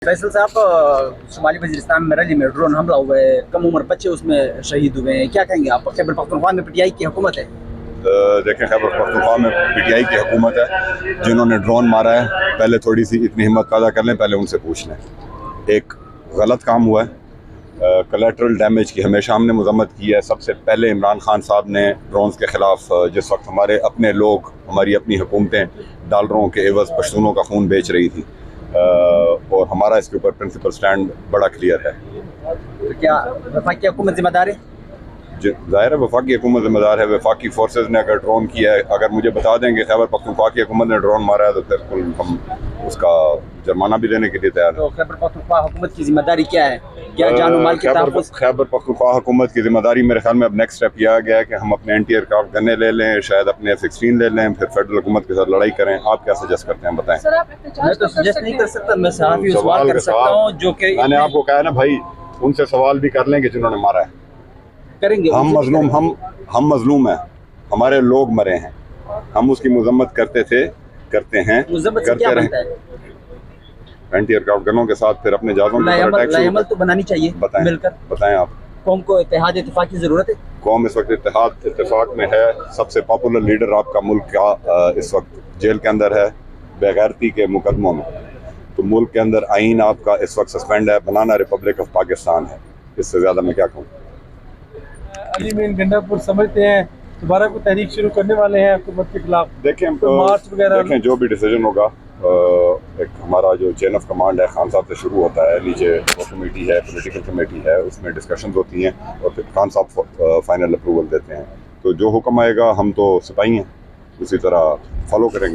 फैसल साहब, शुमाली वजीरिस्तान में रैली में ड्रोन हमला हुआ है, कम उम्र बच्चे उसमें शहीद हुए हैं, क्या कहेंगे आप? खैबर पख्तूनख्वा में पीटीआई की हुकूमत है। देखें, खैबर पख्तूनख्वा में पीटीआई की हुकूमत है। जिन्होंने ड्रोन मारा है, पहले थोड़ी सी इतनी हिम्मत पैदा कर लें, पहले उनसे पूछ लें। एक गलत काम हुआ है। कोलैटरल डैमेज की हमेशा हमने मजम्मत की है। सबसे पहले इमरान खान साहब ने ड्रोन्स के ख़िलाफ़, जिस वक्त हमारे अपने लोग, हमारी अपनी हुकूमतें डॉलरों के एवज़ पश्तूनों का खून बेच रही थी, और हमारा इसके ऊपर प्रिंसिपल स्टैंड बड़ा क्लियर है। तो क्या वफाकी हुकूमत जिम्मेदार है? ज़ाहिर है वफाकी हुकूमत जिम्मेदार है। वफाकी फोर्सेज ने अगर ड्रोन किया है, अगर मुझे बता देंगे खैबर पख्तूनख्वा की हुकूमत ने ड्रोन मारा है, तो फिर हम उसका जुर्माना भी देने के लिए तैयार तो खैबर पख्तूनख्वा हुकूमत की जिम्मेदारी क्या है? क्या जान माल के तहफ़्फ़ुज़? खैबर पख्तूनख्वा हुकूमत की जिम्मेदारी मेरे ख्याल में अब नेक्स्ट स्टेप यह आ गया है कि हम अपने एंटी एयरक्राफ्ट गन्ने ले लें, शायद अपने F-16 ले लें, फिर फेडरल हुकूमत के साथ लड़ाई करें। आप क्या सजेस्ट करते हैं, बताएं। मैं तो सजेस्ट नहीं कर सकता, मैं सहाफ़ी सवाल कर सकता हूँ, जो कि मैंने आपको कहा ना भाई, उनसे सवाल भी कर लें कि जिन्होंने मारा है। करेंगे। हम मजलूम हैं, हमारे लोग मरे हैं, हम उसकी मजम्मत करते थे, करते हैं, करते रहे। एंटी एयरक्राफ्ट गनों के साथ फिर अपने जहाज़ों के अमल तो बनानी चाहिए। बताएं, मिलकर बताएं आप। कौम को इत्तेहाद इत्तेफाक की जरूरत है। कौम इस वक्त इत्तेहाद इत्तेफाक में है। सबसे पॉपुलर लीडर आपका मुल्क का इस वक्त जेल के अंदर है, बेगैरती के मुकदमों में। तो मुल्क के अंदर आइन आपका इस वक्त सस्पेंड है, बनाना रिपब्लिक ऑफ पाकिस्तान है। इससे ज़्यादा मैं क्या कहूँ। अली मीन गंडापुर समझते हैं दोबारा को तहरीक शुरू करने वाले हैं हुकूमत के खिलाफ। देखें, तो मार्च वगैरह देखें जो भी डिसीजन होगा, एक हमारा जो चेन ऑफ कमांड है खान साहब से शुरू होता है, नीचे वो कमेटी है, पॉलिटिकल कमेटी है, उसमें डिस्कशंस होती हैं और फिर खान साहब फाइनल अप्रूवल देते हैं। तो जो हुक्म आएगा, हम तो सिपाही हैं, उसी तरह फॉलो करेंगे।